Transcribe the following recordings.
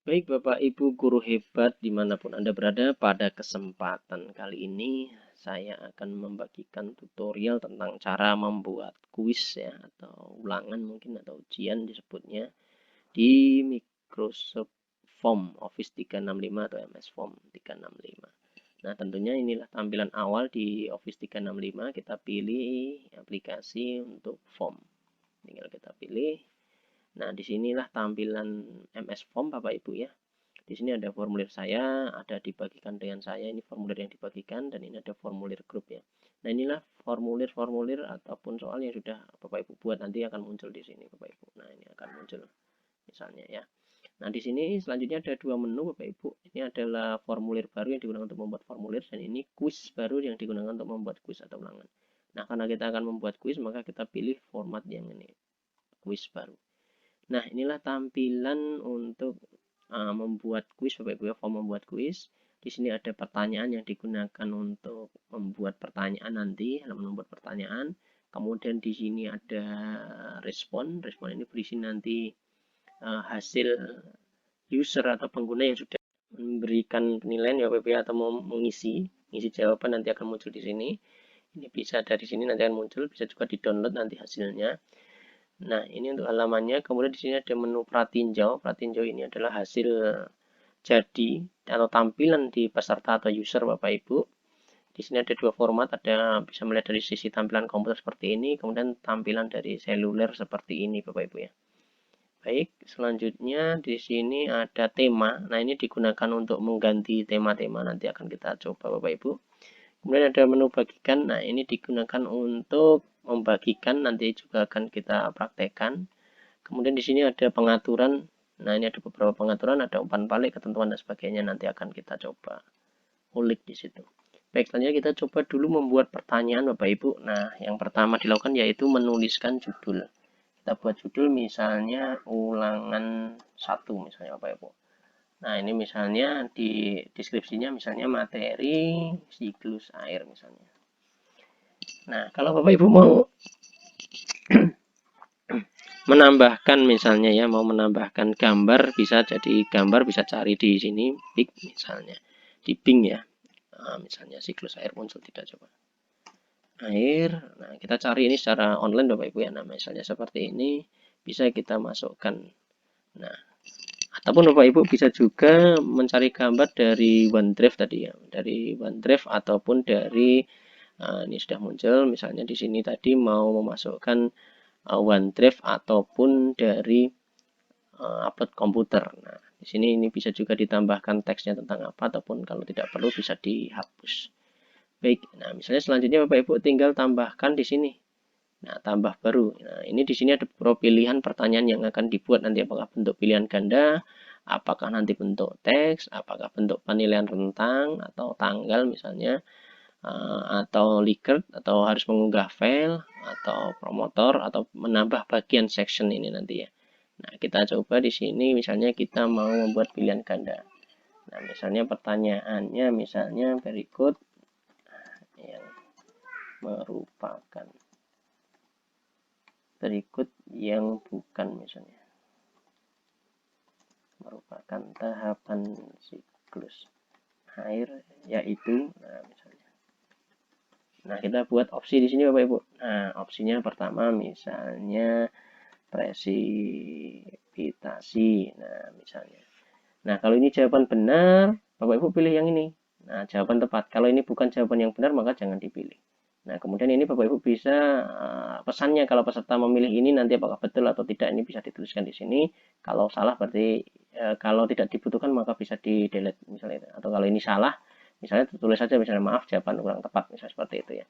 Baik Bapak Ibu guru hebat dimanapun Anda berada, pada kesempatan kali ini saya akan membagikan tutorial tentang cara membuat kuis ya, atau ulangan mungkin atau ujian disebutnya di Microsoft Form Office 365 atau MS Form 365. Nah, tentunya inilah tampilan awal di Office 365. Kita pilih aplikasi untuk form. Tinggal kita pilih. Nah, disinilah tampilan MS Form Bapak Ibu ya. Di sini ada formulir saya, ada dibagikan dengan saya, ini formulir yang dibagikan, dan ini ada formulir grup ya. Nah, inilah formulir-formulir ataupun soal yang sudah Bapak Ibu buat, nanti akan muncul di sini Bapak Ibu. Nah, ini akan muncul misalnya ya. Nah, di sini selanjutnya ada dua menu Bapak Ibu. Ini adalah formulir baru yang digunakan untuk membuat formulir, dan ini kuis baru yang digunakan untuk membuat kuis atau ulangan. Nah, karena kita akan membuat kuis, maka kita pilih format yang ini, kuis baru. Nah, inilah tampilan untuk membuat kuis Bapak Ibu ya, form membuat kuis. Di sini ada pertanyaan yang digunakan untuk membuat pertanyaan nanti, halaman membuat pertanyaan. Kemudian di sini ada respon. Respon ini berisi nanti hasil user atau pengguna yang sudah memberikan penilaian ya Bapak Ibu atau mau mengisi jawaban, nanti akan muncul di sini. Ini bisa dari sini nanti akan muncul, bisa juga di-download nanti hasilnya. Nah, ini untuk halamannya. Kemudian di sini ada menu pratinjau. Pratinjau ini adalah hasil jadi atau tampilan di peserta atau user Bapak Ibu. Di sini ada dua format, ada bisa melihat dari sisi tampilan komputer seperti ini, kemudian tampilan dari seluler seperti ini Bapak Ibu ya. Baik, selanjutnya di sini ada tema. Nah, ini digunakan untuk mengganti tema-tema, nanti akan kita coba Bapak Ibu. Kemudian ada menu bagikan. Nah, ini digunakan untuk membagikan, nanti juga akan kita praktekkan. Kemudian di sini ada pengaturan. Nah, ini ada beberapa pengaturan, ada umpan balik, ketentuan dan sebagainya, nanti akan kita coba ulik di situ. Baik, selanjutnya kita coba dulu membuat pertanyaan Bapak Ibu. Nah, yang pertama dilakukan yaitu menuliskan judul. Kita buat judul misalnya ulangan 1 misalnya Bapak Ibu. Nah, ini misalnya di deskripsinya misalnya materi siklus air misalnya. Nah, kalau Bapak Ibu mau menambahkan misalnya ya, mau menambahkan gambar, bisa jadi gambar, bisa cari di sini Bing misalnya, di Bing ya. Nah, misalnya siklus air muncul tidak, coba air. Nah, kita cari ini secara online Bapak Ibu ya. Nah, misalnya seperti ini bisa kita masukkan. Nah, ataupun Bapak Ibu bisa juga mencari gambar dari OneDrive tadi ya, dari OneDrive ataupun dari ini sudah muncul misalnya di sini tadi mau memasukkan OneDrive ataupun dari upload komputer. Nah, di sini ini bisa juga ditambahkan teksnya tentang apa, ataupun kalau tidak perlu bisa dihapus. Baik, nah misalnya selanjutnya Bapak Ibu tinggal tambahkan di sini. Nah, tambah baru. Nah, ini di sini ada beberapa pilihan pertanyaan yang akan dibuat nanti, apakah bentuk pilihan ganda, apakah nanti bentuk teks, apakah bentuk penilaian rentang atau tanggal misalnya, atau Likert, atau harus mengunggah file, atau promotor, atau menambah bagian section ini nanti ya. Nah, kita coba di sini misalnya kita mau membuat pilihan ganda. Nah, misalnya pertanyaannya misalnya berikut yang merupakan bukan misalnya merupakan tahapan siklus air yaitu, nah misalnya. Nah, kita buat opsi di sini Bapak Ibu. Nah, opsinya pertama misalnya presipitasi. Nah, misalnya. Nah, kalau ini jawaban benar, Bapak Ibu pilih yang ini. Nah, jawaban tepat. Kalau ini bukan jawaban yang benar, maka jangan dipilih. Nah, kemudian ini Bapak Ibu bisa pesannya kalau peserta memilih ini nanti apakah betul atau tidak, ini bisa dituliskan di sini. Kalau salah berarti kalau tidak dibutuhkan maka bisa di delete misalnya. Atau kalau ini salah, misalnya tulis saja misalnya maaf jawaban kurang tepat, misalnya seperti itu ya.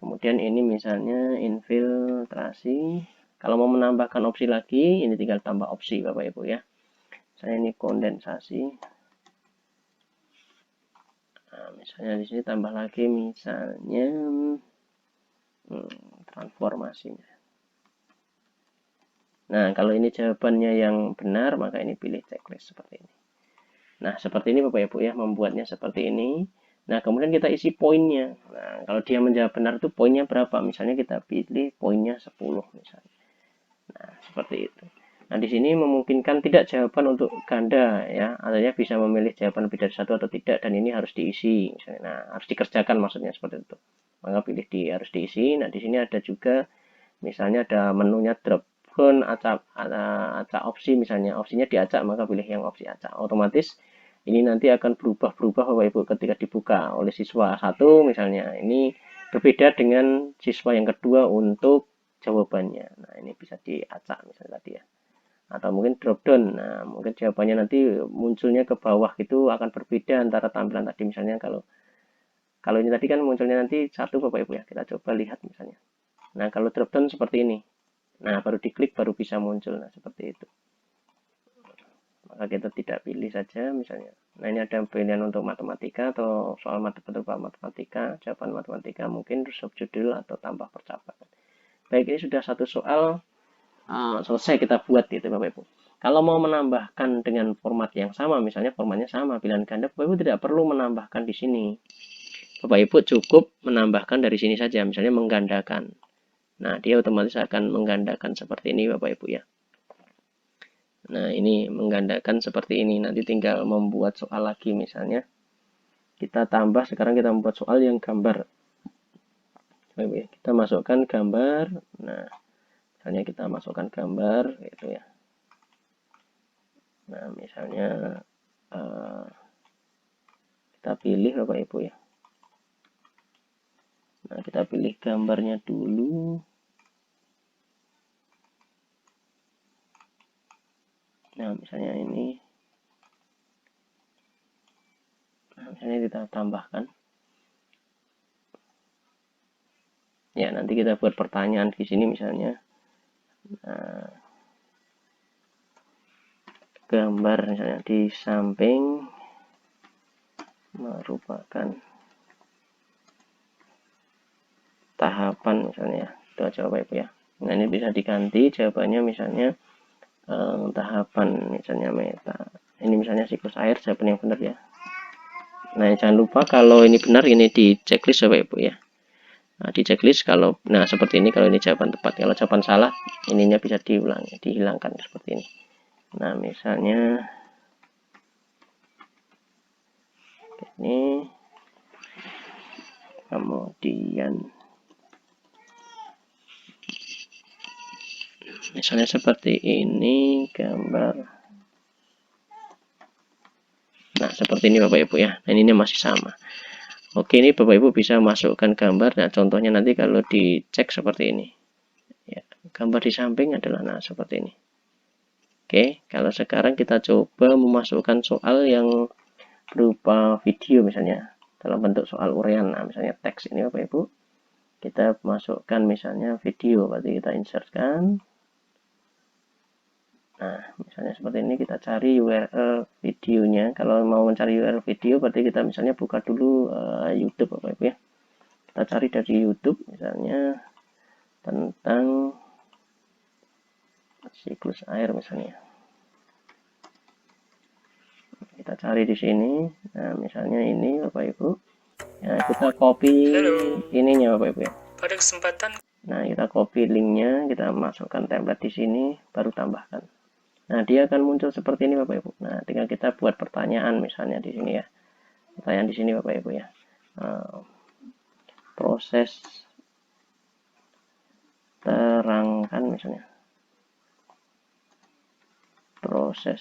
Kemudian ini misalnya infiltrasi. Kalau mau menambahkan opsi lagi, ini tinggal tambah opsi Bapak Ibu ya. Misalnya ini kondensasi. Nah, misalnya di sini tambah lagi misalnya transformasinya. Nah, kalau ini jawabannya yang benar, maka ini pilih checklist seperti ini. Nah, seperti ini Bapak Ibu ya, membuatnya seperti ini. Nah, kemudian kita isi poinnya. Nah, kalau dia menjawab benar itu poinnya berapa? Misalnya kita pilih poinnya 10 misalnya. Nah, seperti itu. Nah, di sini memungkinkan tidak jawaban untuk ganda ya, artinya bisa memilih jawaban lebih dari satu atau tidak, dan ini harus diisi misalnya. Nah, harus dikerjakan maksudnya seperti itu. Maka pilih di harus diisi. Nah, di sini ada juga misalnya ada menunya drop down acak, acak opsi misalnya. Opsinya diacak, maka pilih yang opsi acak. Otomatis ini nanti akan berubah-berubah Bapak Ibu ketika dibuka oleh siswa satu misalnya. Ini berbeda dengan siswa yang kedua untuk jawabannya. Nah, ini bisa diacak misalnya tadi ya, atau mungkin drop down. Nah, mungkin jawabannya nanti munculnya ke bawah itu akan berbeda antara tampilan tadi misalnya. Kalau kalau ini tadi kan munculnya nanti satu Bapak Ibu ya, kita coba lihat misalnya. Nah, kalau drop down seperti ini. Nah, baru diklik baru bisa muncul. Nah, seperti itu. Maka kita tidak pilih saja misalnya. Nah, ini ada pilihan untuk matematika atau soal matematika, jawaban matematika, mungkin subjudul atau tambah percakapan. Baik, ini sudah satu soal selesai kita buat gitu Bapak Ibu. Kalau mau menambahkan dengan format yang sama, misalnya formatnya sama, pilihan ganda, Bapak Ibu tidak perlu menambahkan di sini. Bapak Ibu cukup menambahkan dari sini saja, misalnya menggandakan. Nah, dia otomatis akan menggandakan seperti ini Bapak Ibu ya. Nah, ini menggandakan seperti ini. Nanti tinggal membuat soal lagi misalnya. Kita tambah, sekarang kita membuat soal yang gambar. Kita masukkan gambar. Nah, misalnya kita masukkan gambar gitu ya. Nah, misalnya kita pilih Bapak Ibu ya. Nah, kita pilih gambarnya dulu. Nah, misalnya ini. Nah, misalnya kita tambahkan. Ya, nanti kita buat pertanyaan di sini misalnya. Nah, gambar misalnya di samping merupakan tahapan misalnya ya. Itu aja Bapak Ibu ya. Nah, ini bisa diganti jawabannya misalnya tahapan misalnya meta. Ini misalnya siklus air, jawaban yang benar ya. Nah, jangan lupa kalau ini benar ini di checklist Bapak Ibu ya. Nah, di checklist kalau nah seperti ini kalau ini jawaban tepat. Kalau jawaban salah, ininya bisa diulangi, dihilangkan seperti ini. Nah, misalnya ini kemudian misalnya seperti ini gambar. Nah, seperti ini Bapak Ibu ya. Nah, ini masih sama. Oke, ini Bapak Ibu bisa masukkan gambar. Nah, contohnya nanti kalau dicek seperti ini. Ya, gambar di samping adalah nah seperti ini. Oke, kalau sekarang kita coba memasukkan soal yang berupa video misalnya dalam bentuk soal uraian. Nah, misalnya teks ini Bapak Ibu. Kita masukkan misalnya video, berarti kita insertkan. Nah, misalnya seperti ini kita cari URL videonya. Kalau mau mencari URL video berarti kita misalnya buka dulu YouTube Bapak Ibu ya. Kita cari dari YouTube misalnya tentang siklus air misalnya. Kita cari di sini. Nah, misalnya ini Bapak Ibu. Nah, kita copy ininya Bapak Ibu ya. Pada kesempatan Nah, kita copy linknya, kita masukkan template di sini, baru tambahkan. Nah, dia akan muncul seperti ini Bapak Ibu. Nah, tinggal kita buat pertanyaan misalnya di sini ya. Pertanyaan di sini Bapak Ibu ya. Proses terangkan misalnya. Proses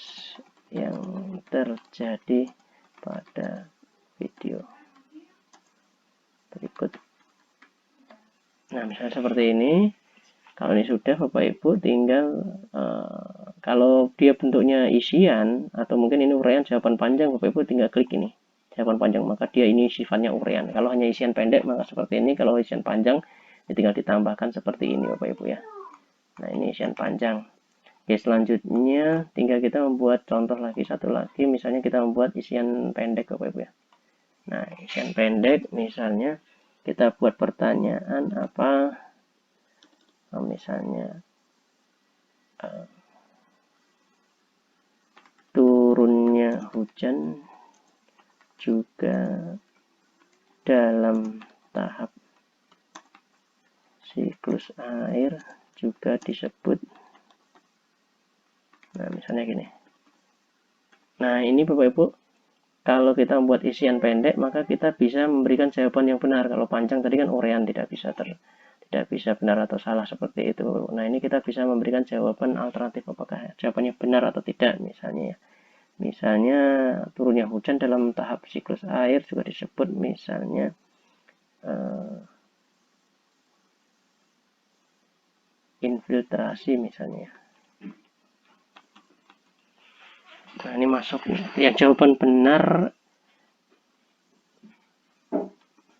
yang terjadi pada video berikut. Nah, misalnya seperti ini. Kalau ini sudah Bapak Ibu tinggal kalau dia bentuknya isian atau mungkin ini uraian jawaban panjang, Bapak Ibu tinggal klik ini jawaban panjang, maka dia ini sifatnya uraian. Kalau hanya isian pendek maka seperti ini, kalau isian panjang ya tinggal ditambahkan seperti ini Bapak Ibu ya. Nah, ini isian panjang. Oke, selanjutnya tinggal kita membuat contoh lagi, satu lagi misalnya kita membuat isian pendek Bapak Ibu ya. Nah, isian pendek misalnya kita buat pertanyaan apa, misalnya turunnya hujan juga dalam tahap siklus air juga disebut Nah, misalnya gini. Nah, ini Bapak Ibu, kalau kita membuat isian pendek, maka kita bisa memberikan jawaban yang benar. Kalau panjang tadi kan urean tidak bisa benar atau salah seperti itu. Nah, ini kita bisa memberikan jawaban alternatif apakah jawabannya benar atau tidak misalnya ya. Misalnya turunnya hujan dalam tahap siklus air juga disebut misalnya infiltrasi misalnya. Nah, ini masuk yang jawaban benar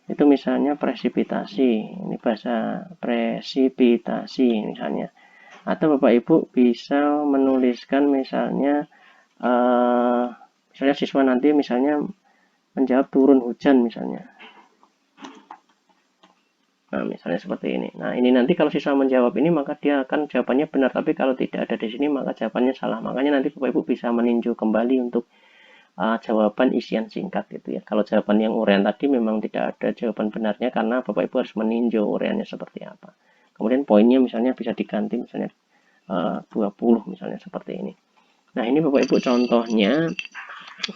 itu misalnya presipitasi. Ini bahasa presipitasi misalnya. Atau Bapak Ibu bisa menuliskan misalnya misalnya siswa nanti misalnya menjawab turun hujan misalnya. Nah, misalnya seperti ini. Nah, ini nanti kalau siswa menjawab ini maka dia akan jawabannya benar, tapi kalau tidak ada di sini maka jawabannya salah. Makanya nanti Bapak Ibu bisa meninjau kembali untuk jawaban isian singkat gitu ya. Kalau jawaban yang urean tadi memang tidak ada jawaban benarnya karena Bapak Ibu harus meninjau ureannya seperti apa. Kemudian poinnya misalnya bisa diganti misalnya 20 misalnya seperti ini. Nah, ini Bapak Ibu contohnya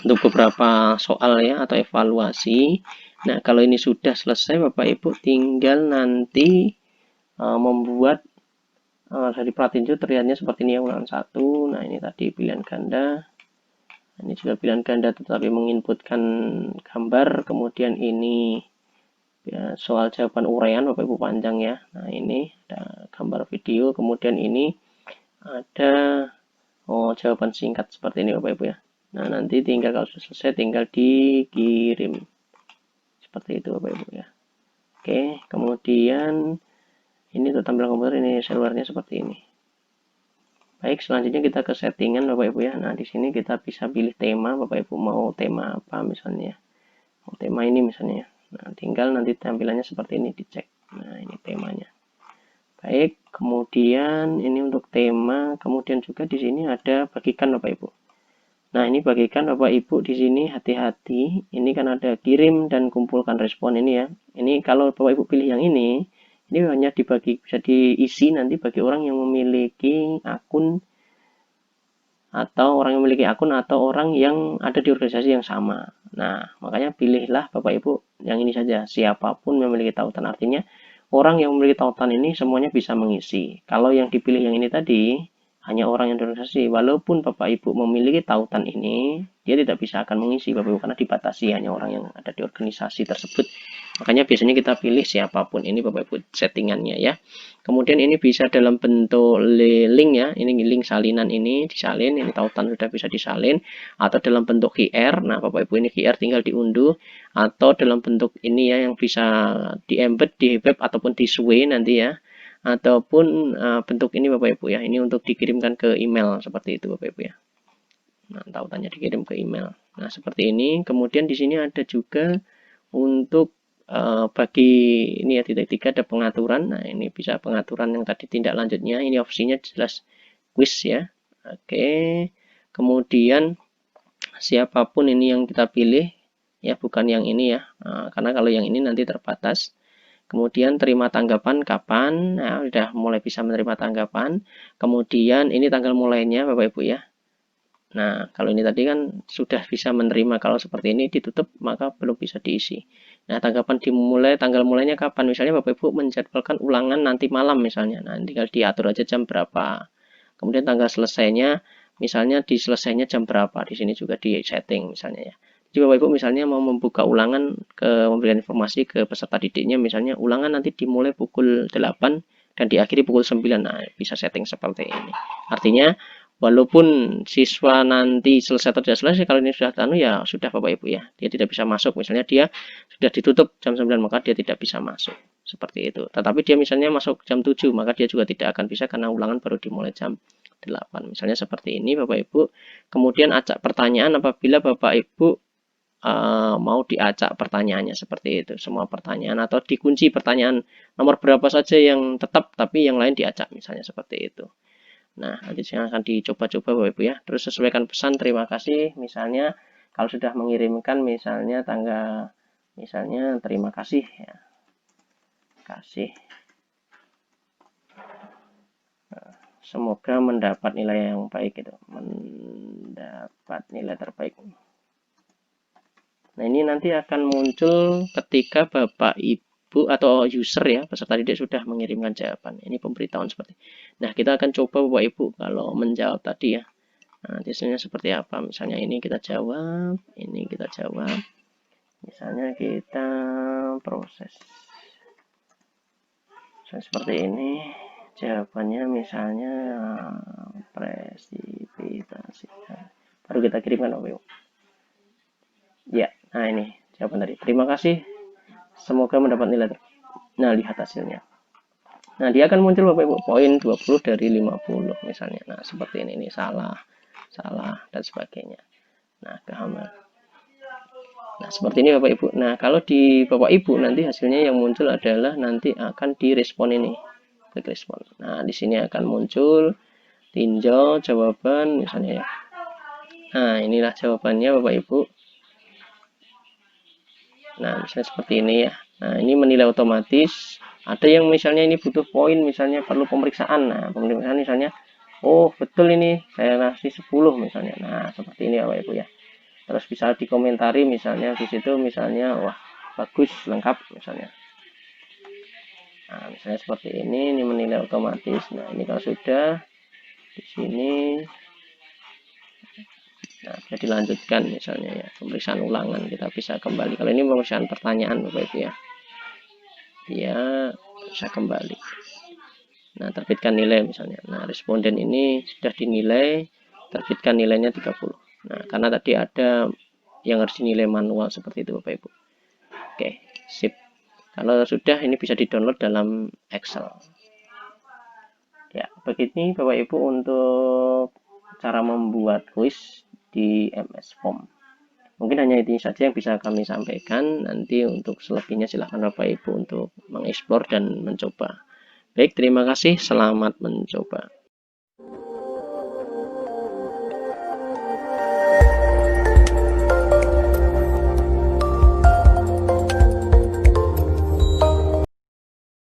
untuk beberapa soal ya atau evaluasi. Nah, kalau ini sudah selesai Bapak Ibu tinggal nanti membuat dari pratinju terlihatnya seperti ini ya ulangan 1. Nah, ini tadi pilihan ganda. Ini juga pilihan ganda tetapi menginputkan gambar. Kemudian ini ya, soal jawaban urean Bapak Ibu panjang ya. Nah, ini ada gambar video. Kemudian ini ada jawaban singkat seperti ini Bapak Ibu ya. Nah, nanti tinggal kalau sudah selesai tinggal dikirim. Seperti itu Bapak Ibu ya. Oke, kemudian ini untuk tampilan komputer ini servernya seperti ini. Baik, selanjutnya kita ke settingan Bapak Ibu ya. Nah, di sini kita bisa pilih tema Bapak Ibu mau tema apa misalnya. Mau tema ini misalnya. Nah, tinggal nanti tampilannya seperti ini dicek. Nah, ini temanya. Baik, kemudian ini untuk tema, kemudian juga di sini ada bagikan Bapak Ibu. Nah, ini bagikan Bapak Ibu di sini hati-hati. Ini kan ada kirim dan kumpulkan respon ini ya. Ini kalau Bapak Ibu pilih yang ini hanya dibagi bisa diisi nanti bagi orang yang memiliki akun atau orang yang ada di organisasi yang sama. Nah, makanya pilihlah Bapak Ibu yang ini saja. Siapapun memiliki tautan. Artinya orang yang memiliki tautan ini semuanya bisa mengisi. Kalau yang dipilih yang ini tadi hanya orang yang organisasi, walaupun Bapak Ibu memiliki tautan ini, dia tidak bisa akan mengisi Bapak Ibu karena dibatasi hanya orang yang ada di organisasi tersebut. Makanya biasanya kita pilih siapapun ini Bapak Ibu settingannya ya. Kemudian ini bisa dalam bentuk link ya, ini link salinan ini disalin, ini tautan sudah bisa disalin, atau dalam bentuk QR. Nah Bapak Ibu ini QR tinggal diunduh, atau dalam bentuk ini ya yang bisa di embed di web ataupun di sway nanti ya, ataupun bentuk ini Bapak Ibu ya, ini untuk dikirimkan ke email seperti itu Bapak Ibu ya. Nah, tautannya dikirim ke email. Nah, seperti ini. Kemudian di sini ada juga untuk bagi ini ya titik 3 ada pengaturan. Nah, ini bisa pengaturan yang tadi tindak lanjutnya. Ini opsinya jelas quiz ya. Oke. Kemudian siapapun ini yang kita pilih ya, bukan yang ini ya. Nah, karena kalau yang ini nanti terbatas. Kemudian terima tanggapan kapan? Nah, sudah mulai bisa menerima tanggapan. Kemudian ini tanggal mulainya Bapak Ibu ya. Nah, kalau ini tadi kan sudah bisa menerima, kalau seperti ini ditutup maka belum bisa diisi. Nah, tanggapan dimulai, tanggal mulainya kapan? Misalnya Bapak Ibu menjadwalkan ulangan nanti malam misalnya. Nah, tinggal diatur aja jam berapa. Kemudian tanggal selesainya, misalnya di selesainya jam berapa. Di sini juga di setting misalnya ya. Jadi Bapak Ibu misalnya mau membuka ulangan memberikan informasi ke peserta didiknya, misalnya ulangan nanti dimulai pukul 8 dan diakhiri pukul 9. Nah, bisa setting seperti ini. Artinya walaupun siswa nanti selesai atau tidak selesai, kalau ini sudah ya sudah Bapak Ibu ya, dia tidak bisa masuk. Misalnya dia sudah ditutup jam 9 maka dia tidak bisa masuk seperti itu. Tetapi dia misalnya masuk jam 7 maka dia juga tidak akan bisa karena ulangan baru dimulai jam 8. Misalnya seperti ini Bapak Ibu. Kemudian acak pertanyaan apabila Bapak Ibu mau diacak pertanyaannya seperti itu. Semua pertanyaan atau dikunci pertanyaan nomor berapa saja yang tetap tapi yang lain diacak misalnya seperti itu. Nah, nanti saya akan dicoba-coba Bapak Ibu ya. Terus sesuaikan pesan, terima kasih. Misalnya kalau sudah mengirimkan misalnya tanggal, misalnya terima kasih ya. Kasih Semoga mendapat nilai yang baik gitu, mendapat nilai terbaik. Nah, ini nanti akan muncul ketika Bapak Ibu atau user ya, peserta didik sudah mengirimkan jawaban. Ini pemberitahuan seperti. Nah, kita akan coba Bapak Ibu kalau menjawab tadi ya. Nah, hasilnya seperti apa? Misalnya ini kita jawab, ini kita jawab. Misalnya kita proses. Misalnya seperti ini. Jawabannya misalnya presipitasi. Baru kita kirimkan Bapak Ibu. Ya, nah ini jawaban tadi. Terima kasih. Semoga mendapat nilai. Nah, lihat hasilnya. Nah, dia akan muncul Bapak Ibu poin 20 dari 50 misalnya. Nah, seperti ini salah, dan sebagainya. Nah, kehamal. Nah, seperti ini Bapak Ibu. Nah, kalau di Bapak Ibu nanti hasilnya yang muncul adalah nanti akan direspon ini. Klik respon. Nah, di sini akan muncul tinjau jawaban misalnya ya. Nah, inilah jawabannya Bapak Ibu. Nah, misalnya seperti ini ya. Nah, ini menilai otomatis. Ada yang misalnya ini butuh poin, misalnya perlu pemeriksaan. Nah, pemeriksaan misalnya, oh betul ini, saya kasih 10 misalnya. Nah, seperti ini Bapak Ibu ya. Terus bisa dikomentari misalnya di situ misalnya, wah bagus, lengkap misalnya. Nah, misalnya seperti ini menilai otomatis. Nah, ini kalau sudah, di sini nah, bisa dilanjutkan misalnya ya, pemeriksaan ulangan kita bisa kembali. Kalau ini pemeriksaan pertanyaan Bapak Ibu ya. Dia bisa kembali. Nah, terbitkan nilai misalnya. Nah, responden ini sudah dinilai, terbitkan nilainya 30. Nah, karena tadi ada yang harus dinilai manual seperti itu Bapak Ibu. Oke, sip. Kalau sudah ini bisa di-download dalam Excel. Ya, begini Bapak Ibu untuk cara membuat kuis di MS Form. Mungkin hanya ini saja yang bisa kami sampaikan. Nanti untuk selebihnya silahkan Bapak Ibu untuk mengeksplor dan mencoba. Baik, terima kasih. Selamat mencoba.